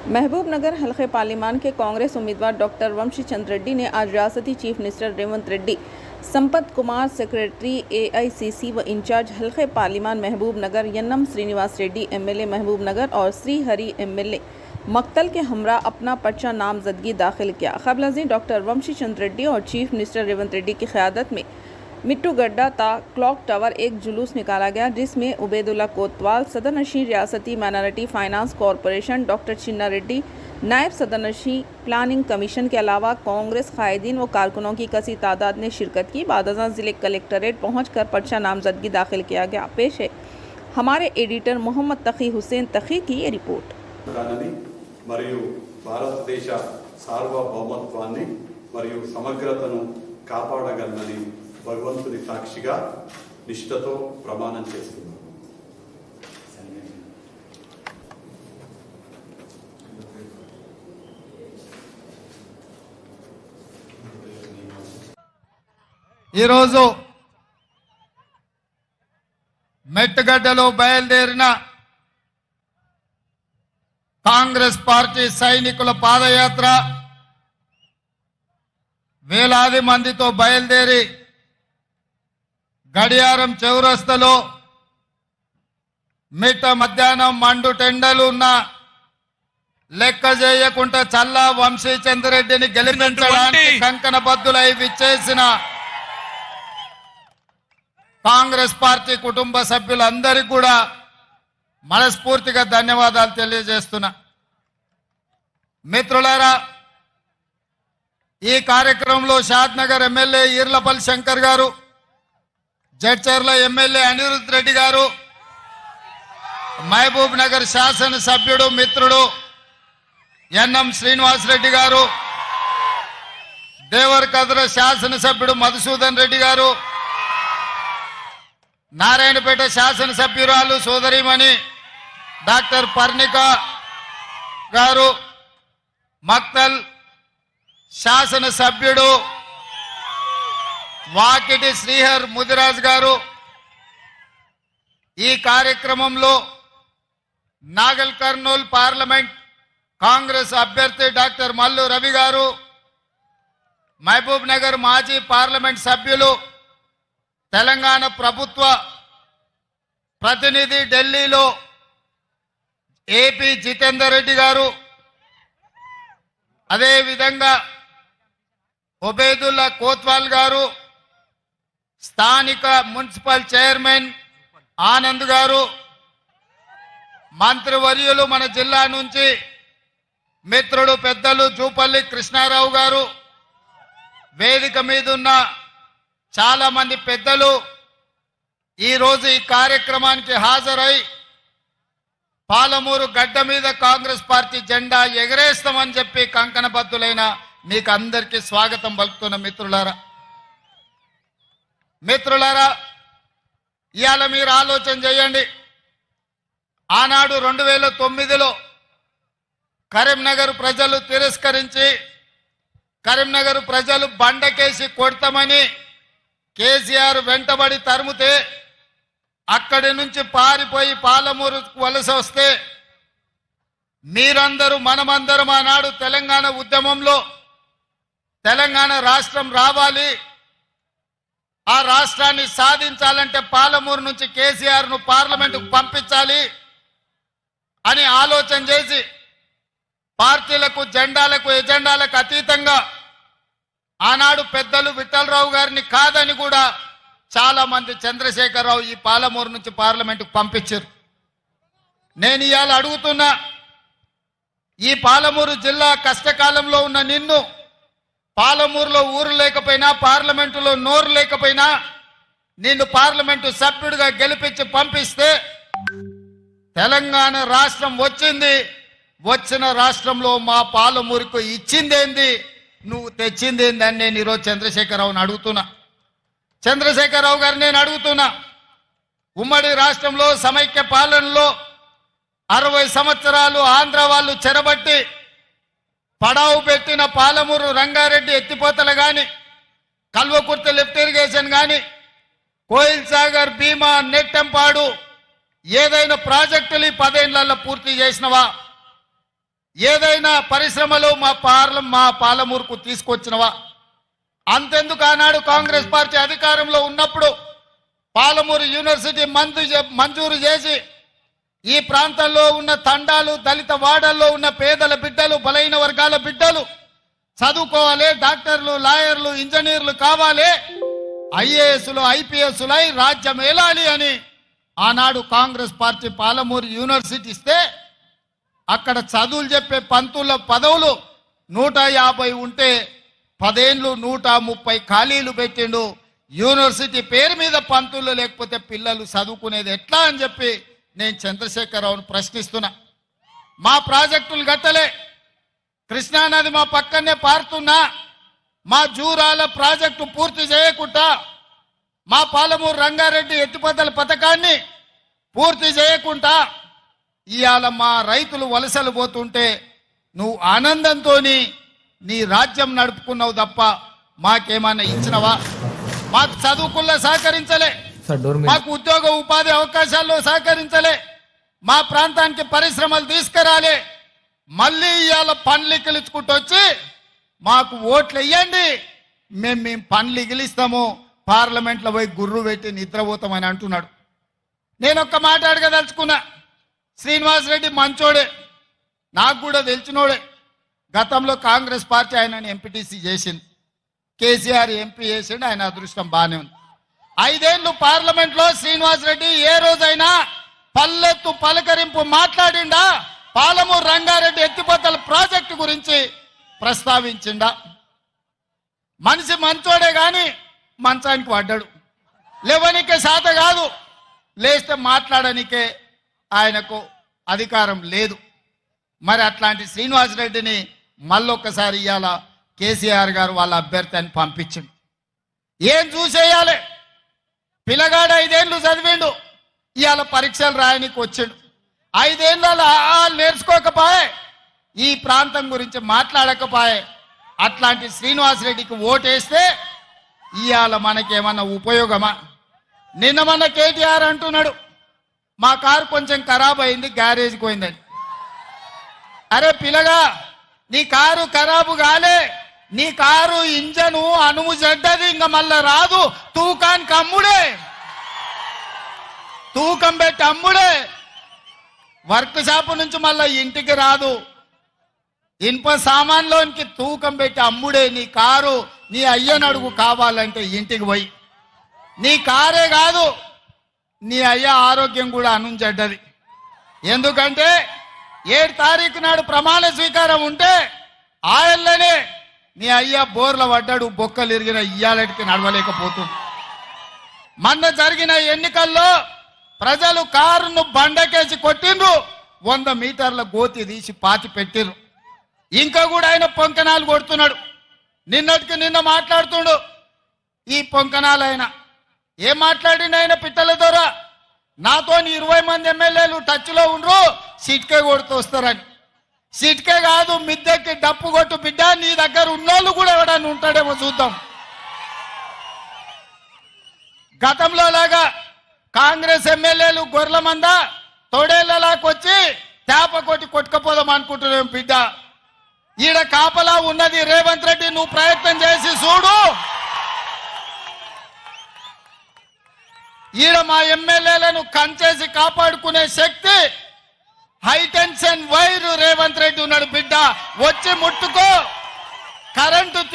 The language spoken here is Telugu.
महबूबनगर हल्के पार्लिमान के कांग्रेस उम्मीदवार डॉक्टर वंशी चंद्र रेड्डी ने आज रियासती chief minister Revanth Reddy, Sampath Kumar secretary AICC व इंचार्ज हल्के पार्लिमान महबूबनगर यन्नम श्रीनिवास रेड्डी एमएलए महबूबनगर और श्री हरि एमएलए मक्तल के हमरा अपना पर्चा नामजदगी दाखिल किया। क़ब्ल अज़ीं डॉक्टर वंशी चंद्र रेड्डी और चीफ मिनिस्टर रेवंत रेड्डी की क़यादत में मिट्टू गड्ढा ता क्लॉक टावर एक जुलूस निकाला गया, जिसमें उबैदुल्ला कोतवाल, सदरनशीं रियासती माइनॉरिटी फाइनेंस कॉरपोरेशन डॉक्टर चिन्ना रेड्डी, नायब सदरनशीं प्लानिंग कमीशन के अलावा कांग्रेस कायदीन व कारकुनों की कसी तादाद ने शिरकत की। बादशाह ज़िले कलेक्ट्रेट पहुंचकर पर्चा नामजदगी दाखिल किया गया। पेश है हमारे एडिटर मोहम्मद तकी हुसैन तकी की ये रिपोर्ट। భారతదేశ సార్వభౌమత్వాన్ని మరియు సమగ్రతను కాపాడగలనని భగవంతుని సాక్షిగా నిష్ఠతో ప్రమాణం చేస్తున్నాను। ఈరోజు మెట్టుగడ్డలో బయలుదేరిన కాంగ్రెస్ పార్టీ సైనికుల పాదయాత్ర వేలాది మందితో బయలుదేరి గడియారం చౌరస్తలో మిట్ట మధ్యాహ్నం మండు టెండలు ఉన్న లెక్క చేయకుండా చల్లా వంశీ చంద్రెడ్డిని గెలిపించడానికి కంకణబద్దులై విచ్చేసిన కాంగ్రెస్ పార్టీ కుటుంబ సభ్యులందరికీ కూడా మనస్ఫూర్తిగా ధన్యవాదాలు తెలియజేస్తున్నా। మిత్రులారా, ఈ కార్యక్రమంలో షాద్నగర్ ఎమ్మెల్యే ఈర్లపల్లి శంకర్ గారు, జడ్చర్ల ఎమ్మెల్యే అనిరుద్ రెడ్డి గారు, మహబూబ్ నగర్ శాసన సభ్యుడు మిత్రుడు ఎన్ఎం శ్రీనివాస్ రెడ్డి గారు, దేవరకద్ర శాసన సభ్యుడు మధుసూదన్ రెడ్డి గారు, నారాయణపేట శాసన సభ్యురాలు సోదరిమణి డాక్టర్ పర్ణిక గారు, మక్తల్ శాసన సభ్యుడు వాకిటి శ్రీహర్ ముదిరాజ్ గారు, ఈ కార్యక్రమంలో నాగల్ కర్నూల్ పార్లమెంట్ కాంగ్రెస్ అభ్యర్థి డాక్టర్ మల్లు రవి గారు, మహబూబ్ నగర్ మాజీ పార్లమెంట్ సభ్యులు, తెలంగాణ ప్రభుత్వ ప్రతినిధి ఢిల్లీలో ఏపీ జితేందర్ రెడ్డి గారు, అదేవిధంగా ఉబైదుల్లా కోత్వాల్ గారు, స్థానిక మున్సిపల్ చైర్మన్ ఆనంద్ గారు, మంత్రివర్యులు మన జిల్లా నుంచి మిత్రుడు పెద్దలు జూపల్లి కృష్ణారావు గారు, వేదిక మీద ఉన్న చాలా మంది పెద్దలు ఈరోజు ఈ కార్యక్రమానికి హాజరై పాలమూరు గడ్డ మీద కాంగ్రెస్ పార్టీ జెండా ఎగరేస్తామని చెప్పి కంకణబద్దులైన మీకు అందరికీ స్వాగతం పలుకుతున్న మిత్రులారా, ఇవాళ మీరు ఆలోచన చేయండి। ఆనాడు 2009లో కరీంనగర్ ప్రజలు తిరస్కరించి కరీంనగర్ ప్రజలు బండకేసి కొడతామని కేసీఆర్ వెంటబడి తరుముతే అక్కడి నుంచి పారిపోయి పాలమూరు వలస వస్తే మీరందరూ మనమందరం ఆనాడు తెలంగాణ ఉద్యమంలో తెలంగాణ రాష్ట్రం రావాలి, ఆ రాష్ట్రాన్ని సాధించాలంటే పాలమూరు నుంచి కేసీఆర్ను పార్లమెంటుకు పంపించాలి అని ఆలోచన చేసి పార్టీలకు జెండాలకు ఎజెండాలకు అతీతంగా ఆనాడు పెద్దలు విఠలరావు గారిని కాదని కూడా చాలా మంది చంద్రశేఖరరావు ఈ పాలమూరు నుంచి పార్లమెంటుకు పంపించారు। నేను ఇవాళ అడుగుతున్నా, ఈ పాలమూరు జిల్లా కష్టకాలంలో ఉన్న నిన్ను పాలమూరులో ఊరు లేకపోయినా పార్లమెంటులో నోరు లేకపోయినా నిన్ను పార్లమెంటు సభ్యుడిగా గెలిపించి పంపిస్తే తెలంగాణ రాష్ట్రం వచ్చింది, వచ్చిన రాష్ట్రంలో మా పాలమూరుకు ఇచ్చిందేంది, నువ్వు తెచ్చిందేంది అని నేను ఈరోజు చంద్రశేఖరరావుని అడుగుతున్నా। చంద్రశేఖరరావు గారు నేను అడుగుతున్నా, ఉమ్మడి రాష్ట్రంలో సమైక్య పాలనలో 60 సంవత్సరాలు ఆంధ్ర వాళ్ళు చెరబట్టి పడావు పెట్టిన పాలమూరు రంగారెడ్డి ఎత్తిపోతలు కానీ, కల్వకుర్తి లిఫ్ట్ ఇరిగేషన్ కానీ, కోయిల్ సాగర్ భీమా నెట్టెంపాడు ఏదైనా ప్రాజెక్టులు 10 ఏళ్లలో పూర్తి చేసినవా? ఏదైనా పరిశ్రమలు మా పాలమూరుకు తీసుకొచ్చినవా? అంతెందుకు ఆనాడు కాంగ్రెస్ పార్టీ అధికారంలో ఉన్నప్పుడు పాలమూరు యూనివర్సిటీ మంజూరు చేసి ఈ ప్రాంతాల్లో ఉన్న తండాలు, దళిత వాడల్లో ఉన్న పేదల బిడ్డలు, బలైన వర్గాల బిడ్డలు చదువుకోవాలి, డాక్టర్లు, లాయర్లు, ఇంజనీర్లు కావాలి, ఐఏఎస్లు, ఐపీఎస్లై రాజ్యం ఏలాలి అని ఆనాడు కాంగ్రెస్ పార్టీ పాలమూరు యూనివర్సిటీ ఇస్తే అక్కడ చదువులు చెప్పే పంతుల పదవులు 150 ఉంటే 10 ఏళ్ళు 130 ఖాళీలు పెట్టిండు. యూనివర్సిటీ పేరు మీద పంతులు లేకపోతే పిల్లలు చదువుకునేది ఎట్లా అని చెప్పి నేను చంద్రశేఖరరావును ప్రశ్నిస్తున్నా. మా ప్రాజెక్టులు గట్టలే, కృష్ణానది మా పక్కనే పారుతున్నా, మా జూరాల ప్రాజెక్టు పూర్తి చేయకుండా, మా పాలమూరు రంగారెడ్డి ఎత్తిపోతల పథకాన్ని పూర్తి చేయకుండా ఇవాళ మా రైతులు వలసలు పోతుంటే నువ్వు ఆనందంతో నీ రాజ్యం నడుపుకున్నావు తప్ప మాకేమన్నా ఇచ్చినవా? మాకు చదువుకుల్లో సహకరించలే, మాకు ఉద్యోగ ఉపాధి అవకాశాల్లో సహకరించలే, మా ప్రాంతానికి పరిశ్రమలు తీసుకురాలే. మళ్ళీ ఇవాళ పనులు ఇగిలించుకుంటూ వచ్చి మాకు ఓట్లు వేయండి, మేము పనులు ఇగిలిస్తాము, పార్లమెంట్లో పోయి గుర్రు పెట్టి నిద్రపోతామని అంటున్నాడు. నేను ఒక్క మాట అడగదలుచుకున్నా. శ్రీనివాస్ రెడ్డి మంచోడే, నాకు కూడా తెలిసినోడే. గతంలో కాంగ్రెస్ పార్టీ ఆయనని ఎంపీటీసీ చేసింది, కేసీఆర్ ఎంపీ చేసిండు, ఆయన అదృష్టం బాగానే ఉంది. 5 ఏళ్ళు పార్లమెంట్లో శ్రీనివాస్ రెడ్డి ఏ రోజైనా పల్లెత్తు పలకరింపు మాట్లాడిండా? పాలమూరు రంగారెడ్డి ఎత్తిపోతల ప్రాజెక్టు గురించి ప్రస్తావించిండా? మనిషి మంచోడే గాని మంచానికి పడ్డాడు. లేవనికే శాత కాదు, లేస్తే మాట్లాడనికే ఆయనకు అధికారం లేదు. మరి అట్లాంటి శ్రీనివాస్ రెడ్డిని మళ్ళొక్కసారి ఇవాళ కేసీఆర్ గారు వాళ్ళ అభ్యర్థి అని పంపించిండు. ఏం చూసేయాలి? పిల్లగాడు 5 ఏళ్ళు చదివిండు, ఇవాళ పరీక్షలు రాయనికి వచ్చిండు. 5 ఏళ్ళలో నేర్చుకోకపోయే, ఈ ప్రాంతం గురించి మాట్లాడకపోయే. అట్లాంటి శ్రీనివాస్ రెడ్డికి ఓటేస్తే ఇవాళ మనకేమన్నా ఉపయోగమా? నిన్న మన కేటీఆర్ అంటున్నాడు మా కారు కొంచెం ఖరాబ్ అయింది, గ్యారేజ్కి పోయిందని. అరే పిల్లగా, నీ కారు ఖరాబు కాలే, నీ కారు ఇంజను అనుము చెడ్డది, ఇంకా మళ్ళా రాదు, తూకానికి అమ్ముడే, తూకం పెట్టి అమ్ముడే, వర్క్ షాప్ నుంచి మళ్ళా ఇంటికి రాదు, ఇనుప సామాన్లోనికి తూకం పెట్టి అమ్ముడే. నీ కారు నీ అయ్యనడుగు కావాలంటే ఇంటికి పోయి. నీ కారే కాదు, నీ అయ్య ఆరోగ్యం కూడా అనుంచెడ్డది. ఎందుకంటే 7 తారీఖు నాడు ప్రమాణ స్వీకారం ఉంటే ఆయననే నీ అయ్య బోర్ల పడ్డాడు, బొక్కలు ఇరిగిన ఇయ్యాలటికి నడవలేకపోతుంది. మొన్న జరిగిన ఎన్నికల్లో ప్రజలు కారును బండకేసి కొట్టిండ్రు, 100 మీటర్ల గోతి తీసి పాతి పెట్టిర్రు. ఇంకా కూడా ఆయన పొంకనాలు కొడుతున్నాడు. నిన్నటికి నిన్న మాట్లాడుతుండు ఈ పొంకనాలు. ఆయన ఏం మాట్లాడిండు? ఆయన పిట్టల ద్వారా నాతో 20 మంది ఎమ్మెల్యేలు టచ్లో ఉండ్రు, సిట్కే కొడుతూ వస్తారని. సిట్కే కాదు, మిద్దెకి డప్పు కొట్టు బిడ్డ, నీ దగ్గర ఉన్నోళ్ళు కూడా ఎవడన్నా ఉంటాడేమో చూద్దాం. గతంలో లాగా కాంగ్రెస్ ఎమ్మెల్యేలు గొర్రెల మంద తోడేళ్లలాకొచ్చి తేప కొట్టి కొట్టుకపోదాం అనుకుంటున్నాం బిడ్డ. ఈడ కాపలా ఉన్నది రేవంత్ రెడ్డి, నువ్వు ప్రయత్నం చేసి చూడు. ఈడ మా ఎమ్మెల్యేలను కంచేసి కాపాడుకునే శక్తి హైటెన్షన్ వైర్ రేవంత్ రెడ్డి ఉన్నాడు బిడ్డ. వచ్చి ముట్టుకో, కరెంటు